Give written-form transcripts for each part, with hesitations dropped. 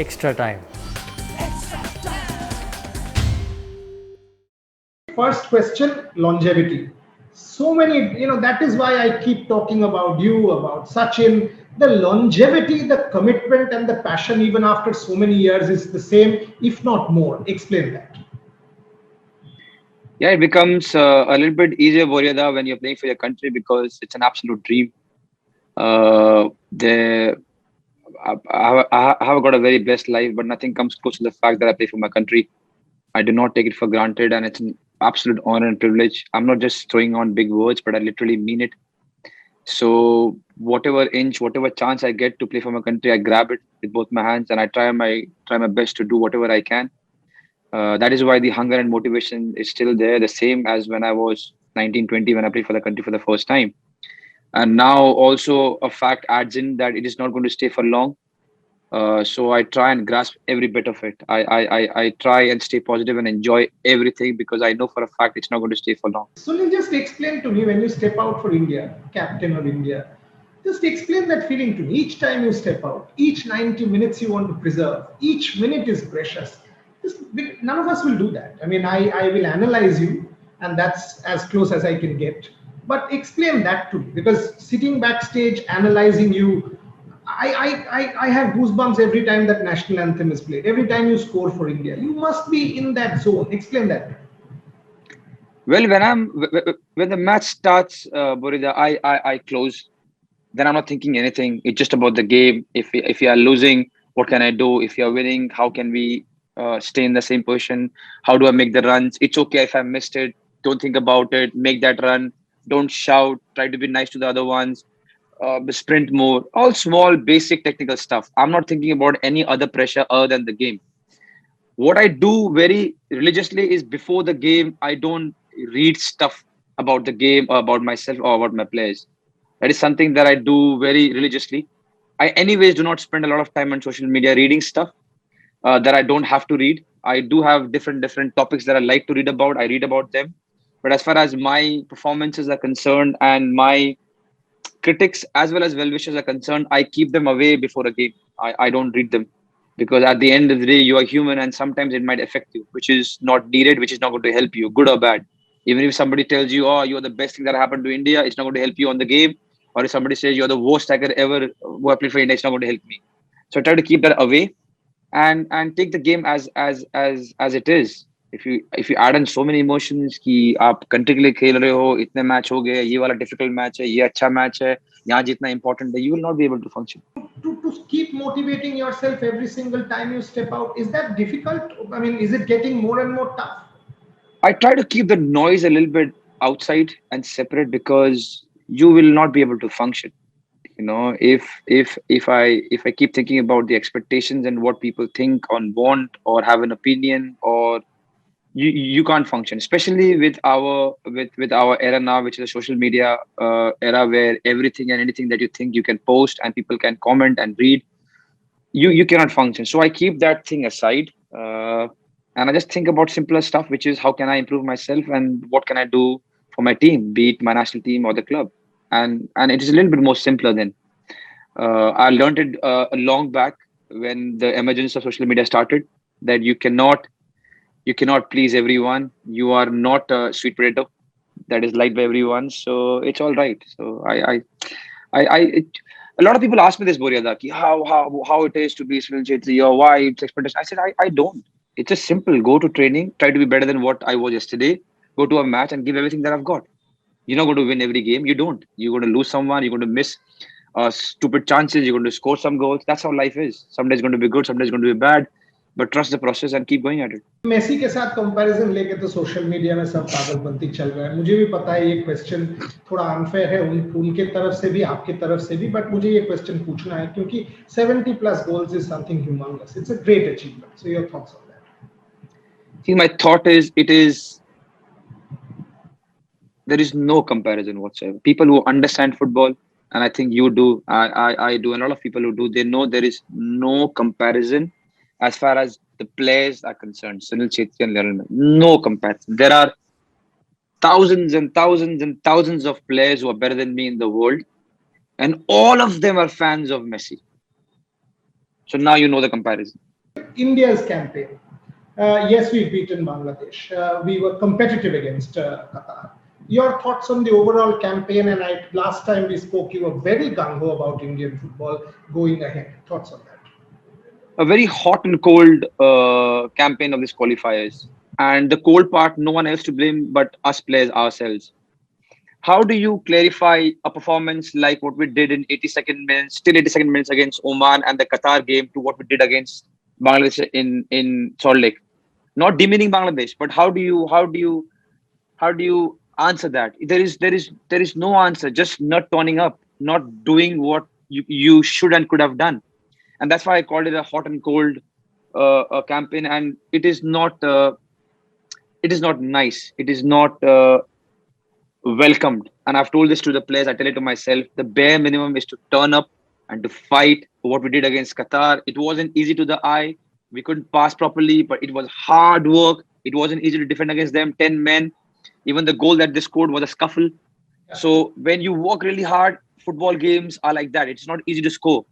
extra time. First question, longevity. So many, that is why I keep talking about you, about Sachin. The longevity, the commitment, and the passion, even after so many years, is the same, if not more. Explain that. Yeah, it becomes a little bit easier, Boryada, when you're playing for your country because it's an absolute dream. The I have got a very blessed life, but nothing comes close to the fact that I play for my country. I do not take it for granted, and it's an absolute honor and privilege. I'm not just throwing on big words, but I literally mean it. So whatever inch, whatever chance I get to play for my country, I grab it with both my hands, and I try my best to do whatever I can. That is why the hunger and motivation is still there, the same as when I was 19, 20, when I played for the country for the first time. And now also a fact adds in that it is not going to stay for long. So I try and grasp every bit of it. I try and stay positive and enjoy everything because I know for a fact it's not going to stay for long. Sunil, just explain to me when you step out for India, captain of India, just explain that feeling to me. Each time you step out, each 90 minutes you want to preserve, each minute is precious. Just, none of us will do that. I mean, I will analyze you, and that's as close as I can get. But explain that to me because sitting backstage analyzing you, I have goosebumps every time that national anthem is played. Every time you score for India, you must be in that zone. Explain that. Well, when the match starts, Borida, I close. Then I'm not thinking anything. It's just about the game. If you are losing, what can I do? If you are winning, how can we stay in the same position? How do I make the runs? It's okay if I missed it. Don't think about it. Make that run. Don't shout. Try to be nice to the other ones. Sprint more. All small, basic technical stuff. I'm not thinking about any other pressure other than the game. What I do very religiously is before the game, I don't read stuff about the game or about myself or about my players. That is something that I do very religiously. I, anyways, do not spend a lot of time on social media reading stuff that I don't have to read. I do have different topics that I like to read about. I read about them. But as far as my performances are concerned and my critics as well as well wishers are concerned, I keep them away before a game. I don't read them because at the end of the day, you are human and sometimes it might affect you, which is not needed, which is not going to help you, good or bad. Even if somebody tells you, oh, you're the best thing that happened to India, it's not going to help you on the game. Or if somebody says you're the worst striker ever who have played for India, it's not going to help me. So I try to keep that away and take the game as it is. If you add in so many emotions कि आप country के लिए खेल रहे हो, इतने match हो गए, ये वाला डिफिकल्ट मैच है, ये अच्छा मैच है, यहाँ जीतना important है, you will not be able to function. To keep motivating yourself every single time you step out, is that difficult? I mean, is it getting more and more tough? I try to keep the noise a little bit outside and separate because you will not be able to function. You know, if I keep thinking about the expectations and what people think on want or have an opinion, or you can't function, especially with our era now, which is a social media era where everything and anything that you think you can post and people can comment and read. You cannot function. So I keep that thing aside, and I just think about simpler stuff, which is how can I improve myself and what can I do for my team, be it my national team or the club. And it is a little bit more simpler than I learned it a long back when the emergence of social media started, that you cannot please everyone. You are not a sweet potato that is liked by everyone. So it's all right. So a lot of people ask me this, Boryada, ki how it is to be Sunil Chhetri or why it's expectation. I said I don't. It's just simple. Go to training, try to be better than what I was yesterday. Go to a match and give everything that I've got. You're not going to win every game. You don't. You're going to lose someone. You're going to miss stupid chances. You're going to score some goals. That's how life is. Some days going to be good. Some days going to be bad. But trust the process and keep going at it. Messi के साथ comparison लेके तो social media में सब पागलपंती चल रहा है. मुझे भी पता है ये क्वेश्चन थोड़ा अनफेयर है उनके तरफ से भी आपकी तरफ से भी, बट मुझे ये क्वेश्चन पूछना है क्योंकि 70 plus goals is something humongous. It's a great achievement. So your thoughts on that? See, my thought is there is no comparison whatsoever. People who understand football, and I think you do, I do, and a lot of people who do, they know there is no comparison as far as the players are concerned. Sunil Chhetri and Lionel Messi, no comparison. There are thousands and thousands and thousands of players who are better than me in the world, and all of them are fans of Messi. So now you know the comparison. India's campaign. Yes, we've beaten Bangladesh. We were competitive against Qatar. Your thoughts on the overall campaign? And last time we spoke, you were very gung ho about Indian football going ahead. Thoughts on that? A very hot and cold campaign of these qualifiers. And the cold part, no one else to blame but us players ourselves. How do you clarify a performance like what we did in 82nd minutes, still 82nd minutes against Oman and the Qatar game to what we did against Bangladesh in Salt Lake? Not demeaning Bangladesh, but how do you answer that? There is no answer. Just not turning up, not doing what you should and could have done, and that's why I called it a hot and cold campaign. And it is not nice. It is not welcomed. And I've told this to the players. I tell it to myself. The bare minimum is to turn up and to fight. What we did against Qatar, it wasn't easy to the eye. We couldn't pass properly, but it was hard work. It wasn't easy to defend against them. 10 men. Even the goal that they scored was a scuffle. So when you work really hard, football games are like that. It's not easy to score.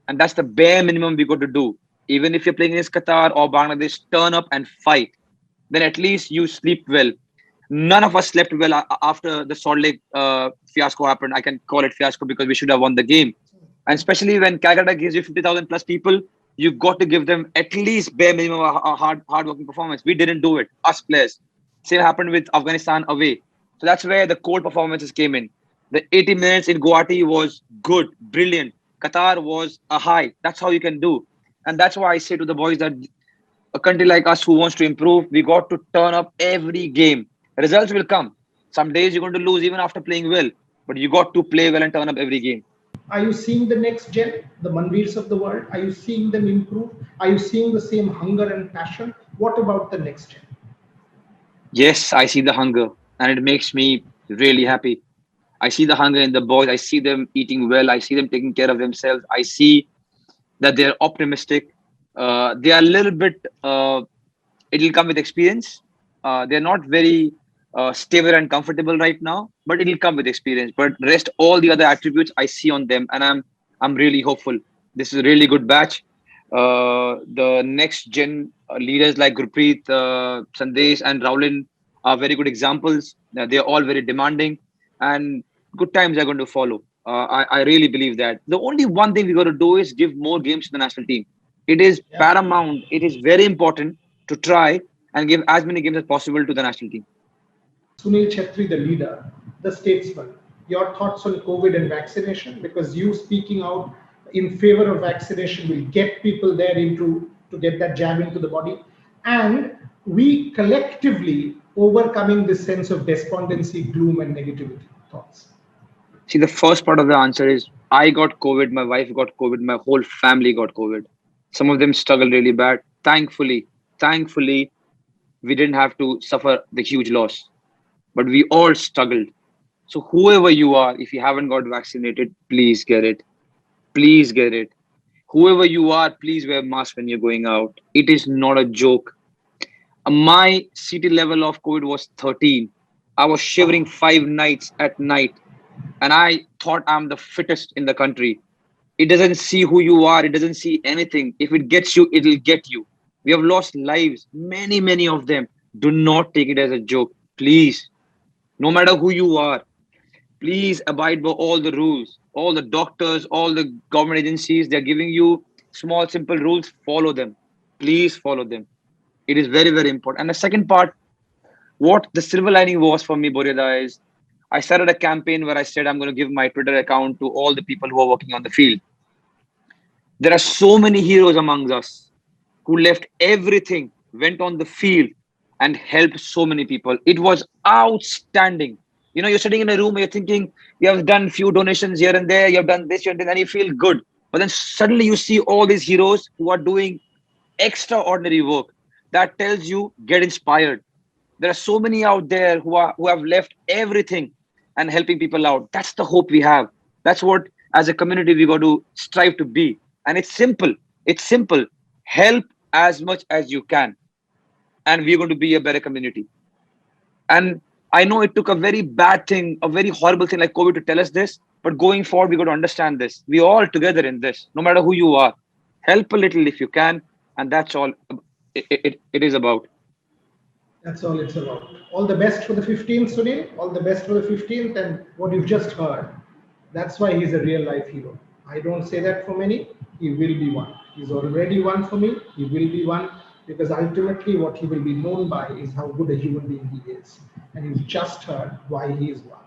And that's the bare minimum we got to do. Even if you're playing against Qatar or Bangladesh, turn up and fight. Then at least you sleep well. None of us slept well after the Salt Lake fiasco happened. I can call it fiasco because we should have won the game. And especially when Calcutta gives you 50,000 plus people, you got to give them at least bare minimum a hard working performance. We didn't do it, us players. Same happened with Afghanistan away. So that's where the cold performances came in. The 80 minutes in Guwahati was good, brilliant. Qatar was a high. That's how you can do. And that's why I say to the boys that a country like us who wants to improve, we got to turn up every game. Results will come. Some days you're going to lose even after playing well, but you got to play well and turn up every game. Are you seeing the next gen, the Manveers of the world? Are you seeing them improve? Are you seeing the same hunger and passion? What about the next gen? Yes, I see the hunger and it makes me really happy. I see the hunger in the boys. I see them eating well. I see them taking care of themselves. I see that they're optimistic. They are a little bit, it'll come with experience. They're not very stable and comfortable right now, but it'll come with experience. But rest all the other attributes I see on them, and I'm really hopeful. This is a really good batch. The next gen leaders like Gurpreet, Sandesh, and Raulin are very good examples. They're all very demanding, and good times are going to follow. I really believe that. The only one thing we got to do is give more games to the national team. It is Yeah. paramount. It is very important to try and give as many games as possible to the national team. Sunil Chhetri, the leader, the statesman, your thoughts on COVID and vaccination? Because you speaking out in favor of vaccination will get people there into to get that jab into the body, and we collectively overcoming this sense of despondency, gloom, and negativity. Thoughts? See, the first part of the answer is I got COVID, my wife got COVID, my whole family got COVID. Some of them struggled really bad. Thankfully, we didn't have to suffer the huge loss, but we all struggled. So, whoever you are, if you haven't got vaccinated, please get it. Please get it. Whoever you are, please wear a mask when you're going out. It is not a joke. My CT level of COVID was 13. I was shivering 5 nights at night, and I thought I'm the fittest in the country. It doesn't see who you are, it doesn't see anything. If it gets you, it'll get you. We have lost lives, many of them. Do not take it as a joke, please. No matter who you are, please abide by all the rules. All the doctors, all the government agencies, they're giving you small, simple rules. Follow them. Please follow them. It is very important. And the second part, what the silver lining was for me, Borida, is I started a campaign where I said I'm going to give my Twitter account to all the people who are working on the field. There are so many heroes among us who left everything, went on the field, and helped so many people. It was outstanding. You're sitting in a room, you're thinking you have done few donations here and there, you have done this, and you feel good. But then suddenly you see all these heroes who are doing extraordinary work. That tells you get inspired. There are so many out there who have left everything and helping people out. That's the hope we have. That's what as a community we got to strive to be. And it's simple. It's simple. Help as much as you can, and we're going to be a better community. And I know it took a very bad thing, a very horrible thing like COVID to tell us this, but going forward, we got to understand this. We're all together in this, no matter who you are. Help a little if you can. and that's all it is about. That's all it's about. All the best for the 15th, Sunil. All the best for the 15th. And what you've just heard, that's why he's a real life hero. I don't say that for many. He will be one. He's already one for me. He will be one because ultimately what he will be known by is how good a human being he is. And you've just heard why he is one.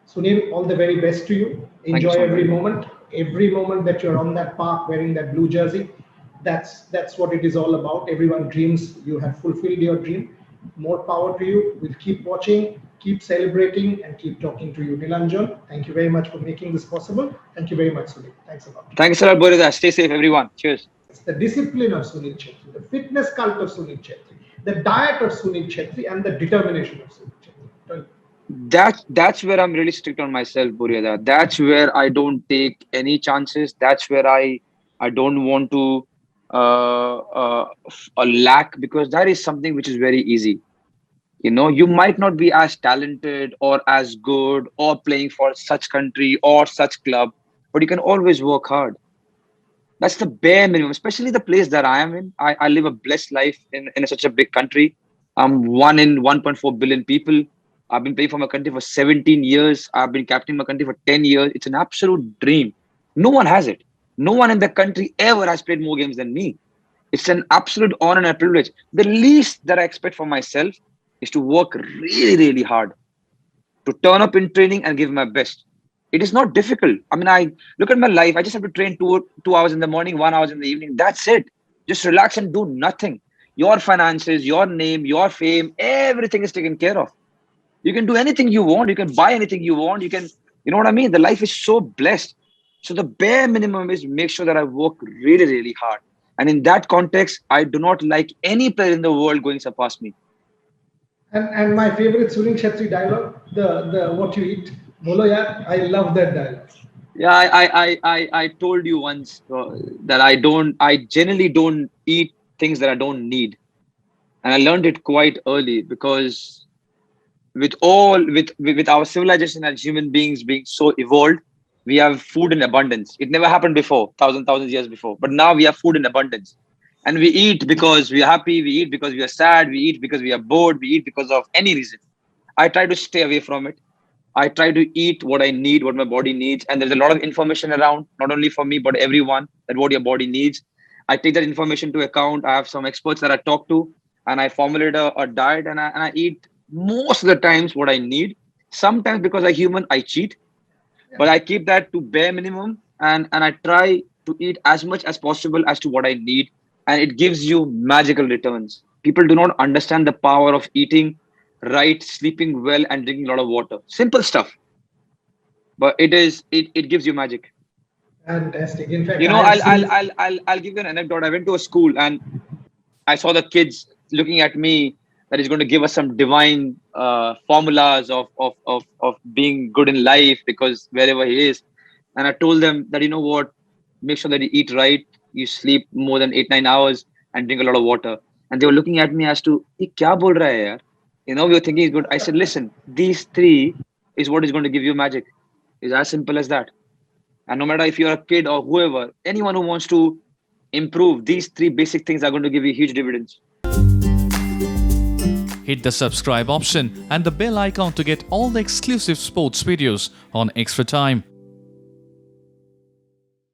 Sunil, all the very best to you. Thank you Enjoy so much, Bharat. every moment that you're on that park wearing that blue jersey. That's what it is all about. Everyone dreams. You have fulfilled your dream. More power to you. We'll keep watching, keep celebrating, and keep talking to you. Nilanjan, thank you very much for making this possible. Thank you very much, Sunil. Thanks a lot. Thanks a lot, Boris. Stay safe, everyone. Cheers. It's the discipline of Sunil Chhetri, the fitness cult of Sunil Chhetri, the diet of Sunil Chhetri, and the determination of Sunil Chhetri. That's where I'm really strict on myself, Buryada. That's where I don't take any chances. That's where I don't want to lack, because that is something which is very easy. You might not be as talented or as good or playing for such country or such club, but you can always work hard. That's the bare minimum, especially the place that I am in. I live a blessed life in such a big country. I'm one in 1.4 billion people. I've been playing for my country for 17 years. I've been captaining my country for 10 years. It's an absolute dream. No one has it. No one in the country ever has played more games than me. It's an absolute honor and a privilege. The least that I expect for myself is to work really, really hard, to turn up in training and give my best. It is not difficult. I mean, I look at my life. I just have to train 2 hours in the morning, 1 hour in the evening. That's it. Just relax and do nothing. Your finances, your name, your fame, everything is taken care of. You can do anything you want. You can buy anything you want. You know what I mean? The life is so blessed. So the bare minimum is make sure that I work really, really hard. And in that context, I do not like any player in the world going surpass me. And my favorite Sunil Chhetri dialogue, the what you eat, bolo yaar. I love that dialogue. Yeah, I told you once that I generally don't eat things that I don't need. And I learned it quite early, because with our civilization as human beings being so evolved, we have food in abundance. It never happened before, thousands years before. But now we have food in abundance. And we eat because we are happy, we eat because we are sad, we eat because we are bored, we eat because of any reason. I try to stay away from it. I try to eat what I need, what my body needs. And there's a lot of information around, not only for me, but everyone, that what your body needs. I take that information to account. I have some experts that I talk to, and I formulate a diet, and I eat most of the times what I need. Sometimes, because I'm human, I cheat, but I keep that to bare minimum, and I try to eat as much as possible as to what I need. And it gives you magical returns. People do not understand the power of eating right, sleeping well, and drinking a lot of water. Simple stuff, but it gives you magic. Fantastic. In fact, You I know, have I'll give you an anecdote. I went to a school and I saw the kids looking at me, that is going to give us some divine formulas of being good in life, because wherever he is. And I told them that, you know what, make sure that you eat right, you sleep more than 8 9 hours, and drink a lot of water. And they were looking at me as to, "Ye kya bol raha hai yaar?" We were thinking it's good. I said, listen, these three is what is going to give you magic. It's as simple as that. And no matter if you're a kid or whoever, anyone who wants to improve, these three basic things are going to give you huge dividends. Hit the subscribe option and the bell icon to get all the exclusive sports videos on Extra Time.